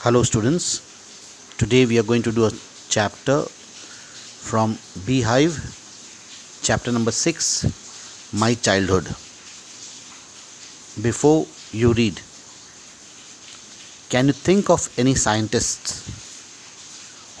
Hello students, today we are going to do a chapter from Beehive, chapter number 6, My Childhood. Before you read, can you think of any scientists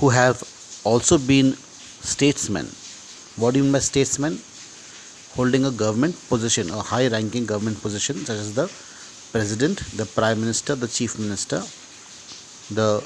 who have also been statesmen? What do you mean by statesmen? Holding a government position, a high ranking government position such as the president, the prime minister, the chief minister, the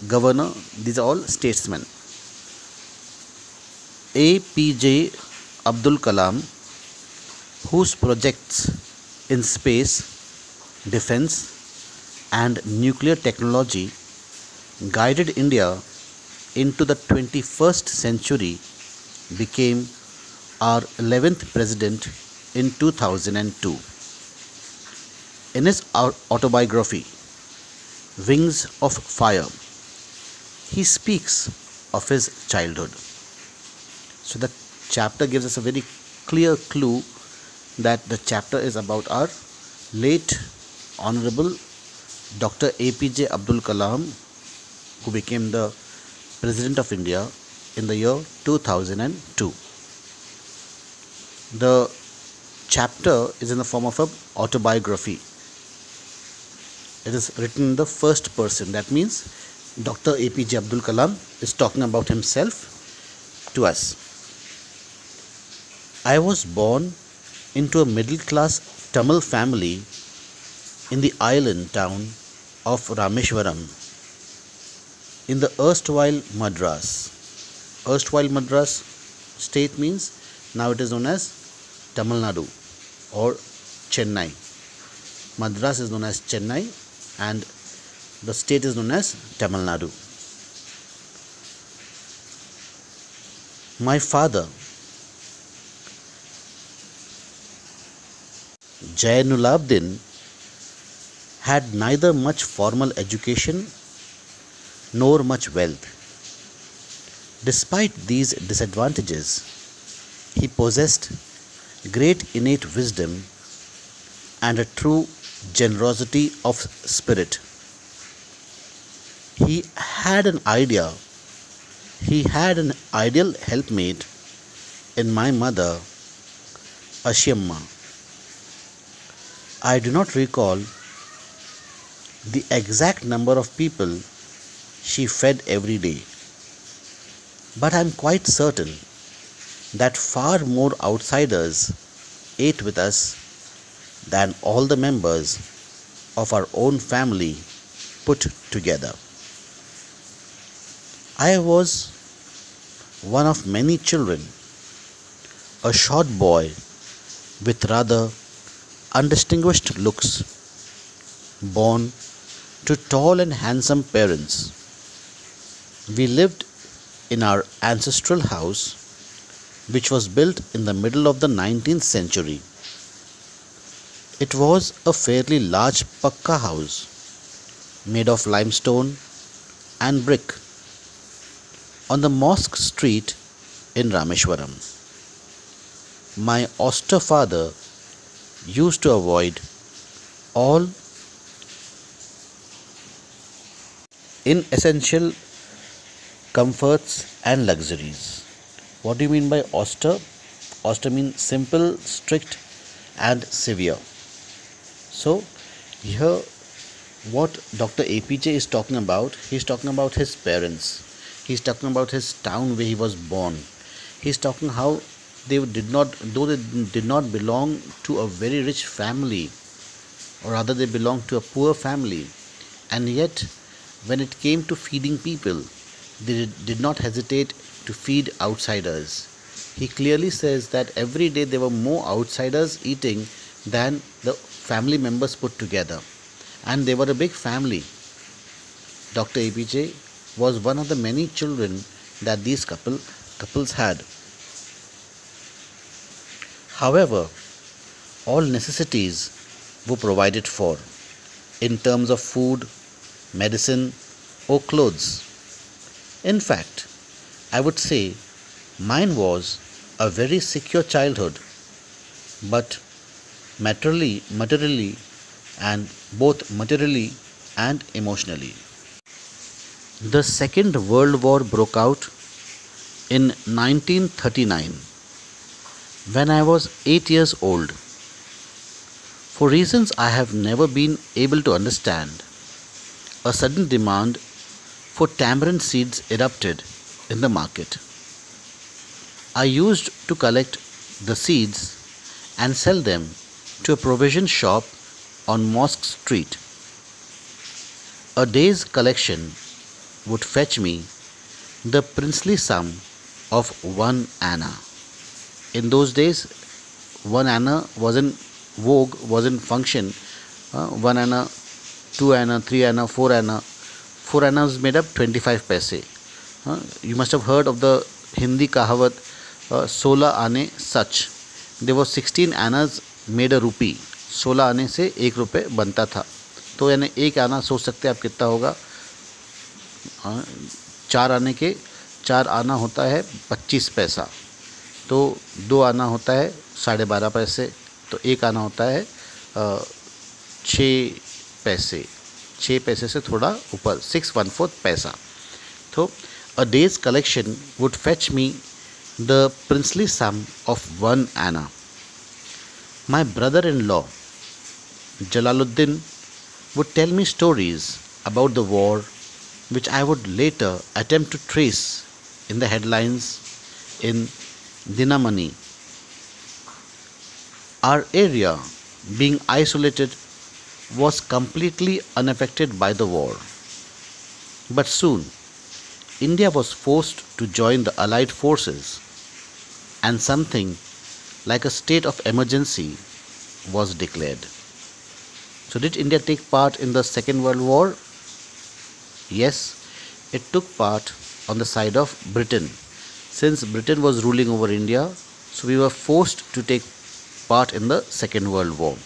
governor. These are all statesmen. APJ Abdul Kalam, whose projects in space, defense and nuclear technology guided India into the 21st century, became our 11th president in 2002. In his autobiography, Wings of Fire, he speaks of his childhood. So the chapter gives us a very clear clue that the chapter is about our late Honorable Dr. APJ Abdul Kalam, who became the President of India in the year 2002. The chapter is in the form of an autobiography. It is written in the first person. That means Dr. APJ Abdul Kalam is talking about himself to us. I was born into a middle class Tamil family in the island town of Rameshwaram in the erstwhile Madras. Erstwhile Madras state means now it is known as Tamil Nadu or Chennai. Madras is known as Chennai and the state is known as Tamil Nadu. My father, Jainulabdin, had neither much formal education nor much wealth. Despite these disadvantages, he possessed great innate wisdom and a true generosity of spirit. He had an ideal helpmate in my mother, Ashyamma. I do not recall the exact number of people she fed every day, but I am quite certain that far more outsiders ate with us than all the members of our own family put together. I was one of many children, a short boy with rather undistinguished looks, born to tall and handsome parents. We lived in our ancestral house, which was built in the middle of the 19th century. It was a fairly large pakka house made of limestone and brick on the Mosque Street in Rameshwaram. My austere father used to avoid all inessential comforts and luxuries. What do you mean by austere? Austere means simple, strict and severe. So here what Dr. APJ is talking about, he is talking about his parents. He is talking about his town where he was born. He is talking how though they did not belong to a very rich family, or rather they belonged to a poor family, and yet when it came to feeding people, they did not hesitate to feed outsiders. He clearly says that every day there were more outsiders eating than the family members put together, and they were a big family. Dr. APJ was one of the many children that these couples had. However, all necessities were provided for in terms of food, medicine or clothes. In fact, I would say mine was a very secure childhood, but materially and both materially and emotionally. The Second World War broke out in 1939 when I was 8 years old. For reasons I have never been able to understand, a sudden demand for tamarind seeds erupted in the market. I used to collect the seeds and sell them to a provision shop on Mosque Street. A day's collection would fetch me the princely sum of 1 anna. In those days, 1 anna was in vogue, was in function. 1 anna, 2 anna, 3 anna, 4 anna. 4 anna is made up 25 paise. You must have heard of the Hindi kahawat, 16 आने सच. There was 16 annas made a rupee. 16 आने से 1 रुपये बनता था. तो यानी 1 आना सोच सकते हैं आप कितना होगा. 4 आने के 4 आना होता है 25 पैसा. तो 2 आना होता है 12.5 पैसे. तो 1 आना होता है 6 पैसे. 6 पैसे से थोड़ा ऊपर 6 1/4 पैसा. तो a day's collection would fetch me the princely sum of 1 anna. My brother-in-law Jalaluddin would tell me stories about the war which I would later attempt to trace in the headlines in Dinamani. Our area, being isolated, was completely unaffected by the war. But soon, India was forced to join the Allied forces, and something like a state of emergency was declared. So, did India take part in the Second World War? Yes, it took part on the side of Britain. Since Britain was ruling over India, so we were forced to take part in the Second World War.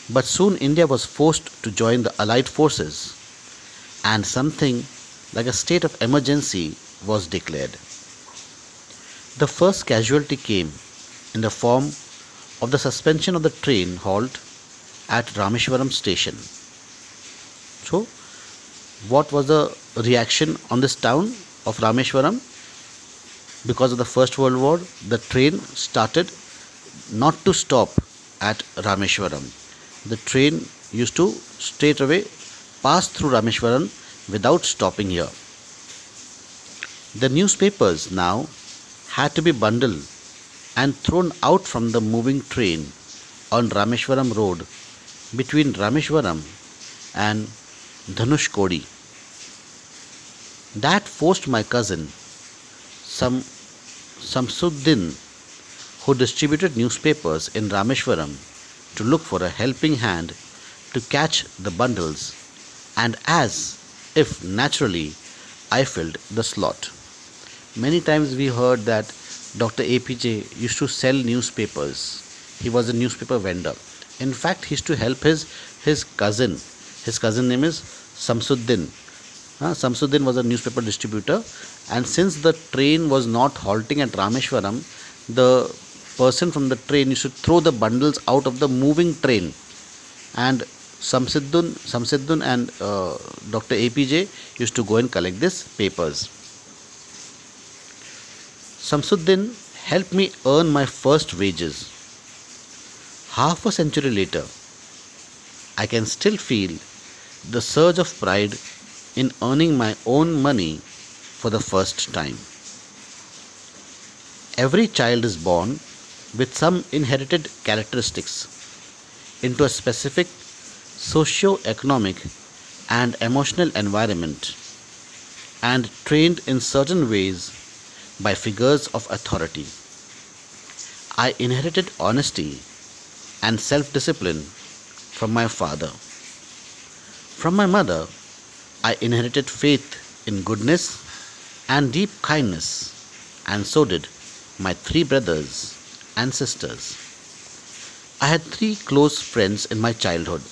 But soon India was forced to join the Allied forces, and something like a state of emergency was declared. The first casualty came in the form of the suspension of the train halt at Rameshwaram station. So, what was the reaction on this town of Rameshwaram? Because of the First World War, the train started not to stop at Rameshwaram. The train used to straight away pass through Rameshwaram without stopping here. The newspapers now had to be bundled and thrown out from the moving train on Rameshwaram road between Rameshwaram and Dhanushkodi. That forced my cousin Samsuddin, who distributed newspapers in Rameshwaram, to look for a helping hand to catch the bundles, and as if naturally I filled the slot. Many times we heard that Dr. APJ used to sell newspapers. He was a newspaper vendor. In fact, he used to help his cousin. His cousin name is Samsuddin. Samsuddin was a newspaper distributor, and since the train was not halting at Rameshwaram, the person from the train used to throw the bundles out of the moving train, and Samsuddin and Dr. APJ used to go and collect these papers. Samsuddin helped me earn my first wages. Half a century later, I can still feel the surge of pride in earning my own money for the first time. Every child is born with some inherited characteristics into a specific socio-economic and emotional environment, and trained in certain ways by figures of authority. I inherited honesty and self-discipline from my father. From my mother, I inherited faith in goodness and deep kindness, and so did my 3 brothers and sisters. I had 3 close friends in my childhood: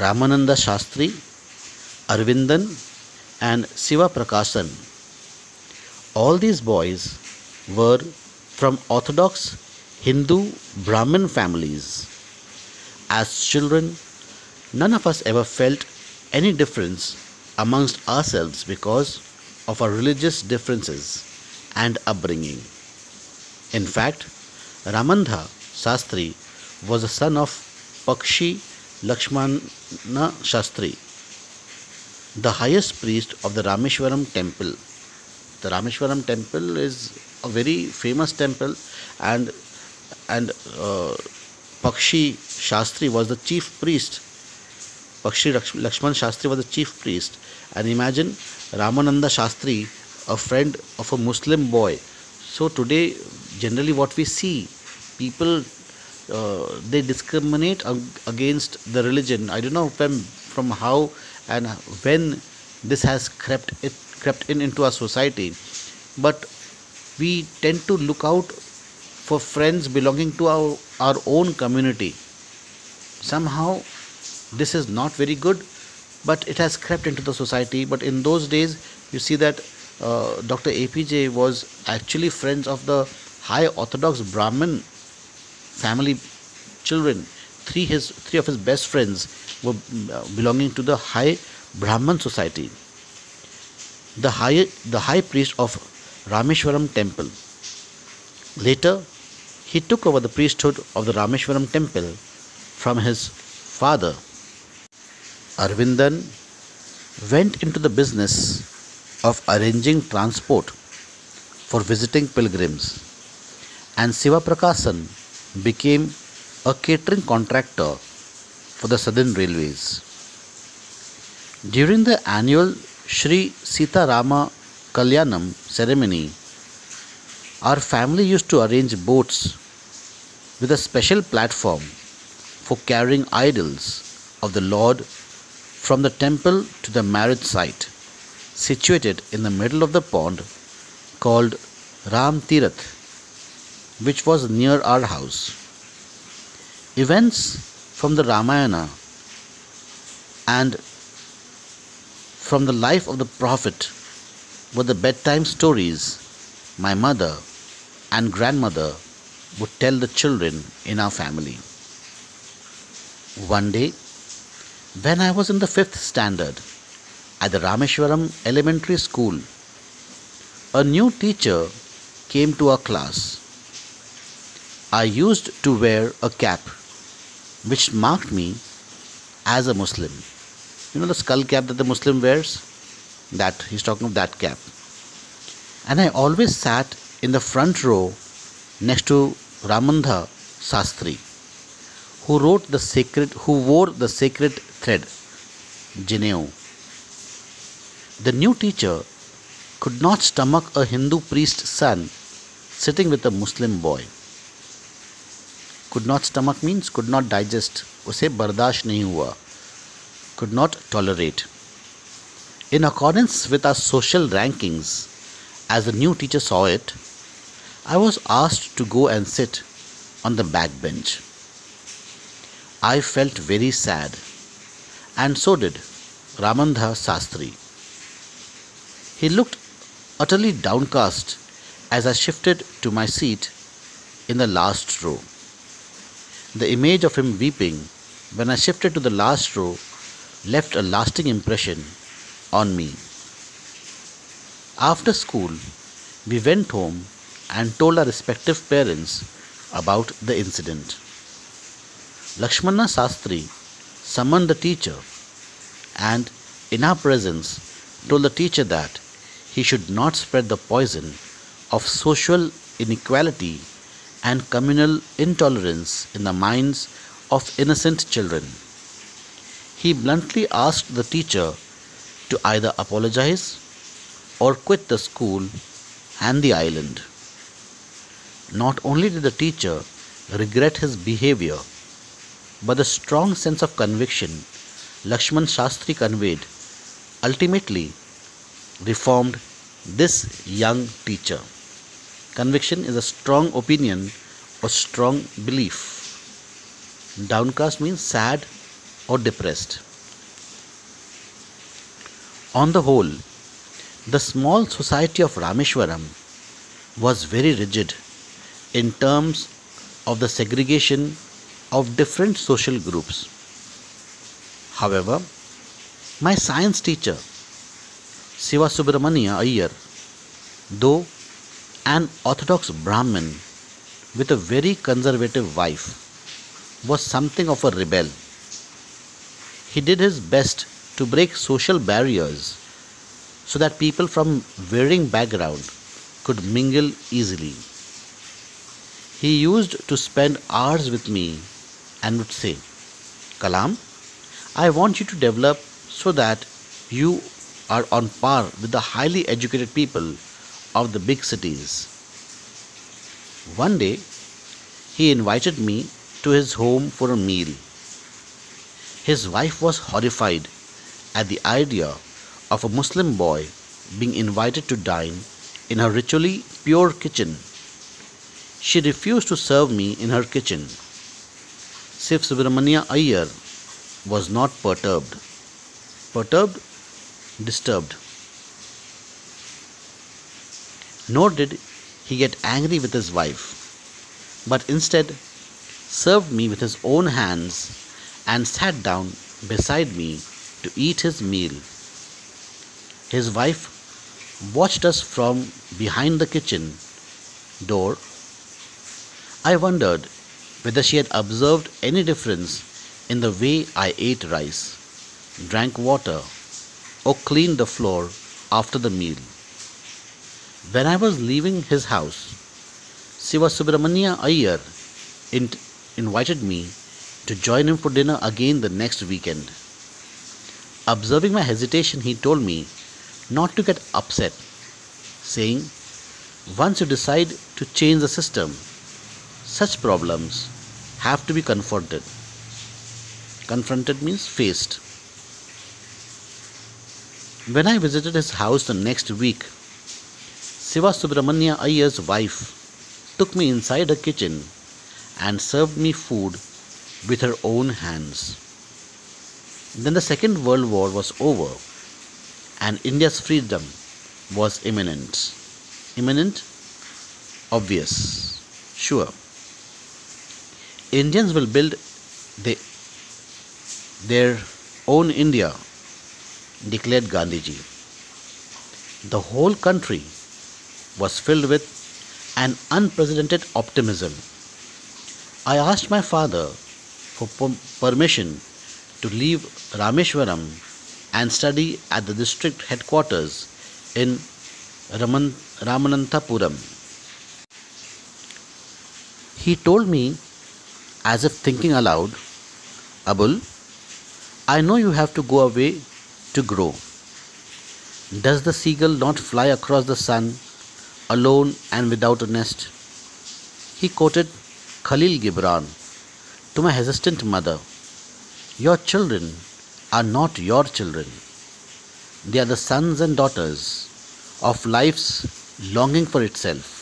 Ramananda Shastri, Arvindan, and Siva Prakasan. All these boys were from orthodox Hindu Brahmin families. As children, none of us ever felt any difference amongst ourselves because of our religious differences and upbringing. In fact, Ramandha Shastri was the son of Pakshi Lakshmana Shastri, the highest priest of the Rameshwaram temple. The Rameshwaram temple is a very famous temple, and and Pakshi Shastri was the chief priest. Pakshi Lakshman Shastri was the chief priest, and imagine Ramananda Shastri, a friend of a Muslim boy. So today, generally, what we see, people they discriminate against the religion. I don't know from how and when this has crept in into our society, but we tend to look out for friends belonging to our own community. Somehow this is not very good, but it has crept into the society. But in those days, you see that Dr. APJ was actually friends of the high orthodox Brahmin family children. Three of his best friends were belonging to the high Brahman society. The high priest of Rameshwaram temple. Later, he took over the priesthood of the Rameshwaram temple from his father. Arvindan went into the business of arranging transport for visiting pilgrims, and Siva Prakasan became a catering contractor for the Southern Railways. During the annual Sri Sita Rama Kalyanam ceremony, our family used to arrange boats with a special platform for carrying idols of the Lord from the temple to the marriage site, situated in the middle of the pond called Ram Tirath, which was near our house. Events from the Ramayana and from the life of the Prophet were the bedtime stories my mother and grandmother would tell the children in our family. One day, when I was in the fifth standard at the Rameshwaram Elementary School, a new teacher came to our class. I used to wear a cap which marked me as a Muslim. You know the skull cap that the Muslim wears? That he's talking of that cap. And I always sat in the front row next to Ramandha Shastri, who wore the sacred thread, Janeu. The new teacher could not stomach a Hindu priest's son sitting with a Muslim boy. Could not stomach means could not digest. उसे बर्दाश्त नहीं हुआ. Could not tolerate. In accordance with our social rankings, as the new teacher saw it, I was asked to go and sit on the back bench. I felt very sad, and so did Ramandha Shastri. He looked utterly downcast as I shifted to my seat in the last row. The image of him weeping when I shifted to the last row left a lasting impression on me. After school, we went home and told our respective parents about the incident. Lakshmana Shastri summoned the teacher and, in our presence, told the teacher that he should not spread the poison of social inequality and communal intolerance in the minds of innocent children. He bluntly asked the teacher to either apologize or quit the school and the island. Not only did the teacher regret his behavior, but the strong sense of conviction Lakshman Shastri conveyed ultimately reformed this young teacher. Conviction is a strong opinion or strong belief. Downcast means sad or depressed. On the whole, the small society of Rameshwaram was very rigid in terms of the segregation of different social groups. However, my science teacher, Siva Subramania Iyer, though an orthodox Brahmin with a very conservative wife, was something of a rebel. He did his best to break social barriers so that people from varying background could mingle easily. He used to spend hours with me and would say, Kalam, I want you to develop so that you are on par with the highly educated people of the big cities. One day, he invited me to his home for a meal. His wife was horrified at the idea of a Muslim boy being invited to dine in her ritually pure kitchen. She refused to serve me in her kitchen. Siv Subramania Iyer was not perturbed. Perturbed? Disturbed. Nor did he get angry with his wife, but instead served me with his own hands and sat down beside me to eat his meal. His wife watched us from behind the kitchen door. I wondered whether she had observed any difference in the way I ate rice, drank water, or cleaned the floor after the meal. When I was leaving his house, Siva Subramania Iyer invited me to join him for dinner again the next weekend. Observing my hesitation, he told me not to get upset, saying, once you decide to change the system, such problems have to be confronted. Confronted means faced. When I visited his house the next week, Siva Subramania Iyer's wife took me inside her kitchen and served me food with her own hands. Then the Second World War was over and India's freedom was imminent. Imminent? Obvious. Sure. Indians will build their own India, declared Gandhiji. The whole country was filled with an unprecedented optimism. I asked my father for permission to leave Rameshwaram and study at the district headquarters in Ramananthapuram. He told me, as if thinking aloud, Abul, I know you have to go away to grow. Does the seagull not fly across the sun alone and without a nest? He quoted Khalil Gibran to my hesitant mother. Your children are not your children. They are the sons and daughters of life's longing for itself.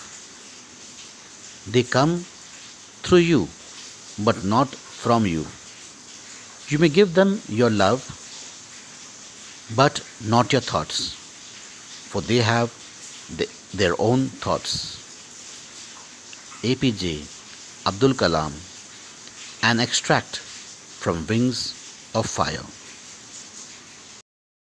They come through you, but not from you. You may give them your love, but not your thoughts, for they have their own thoughts. APJ Abdul Kalam, an extract from Wings of Fire.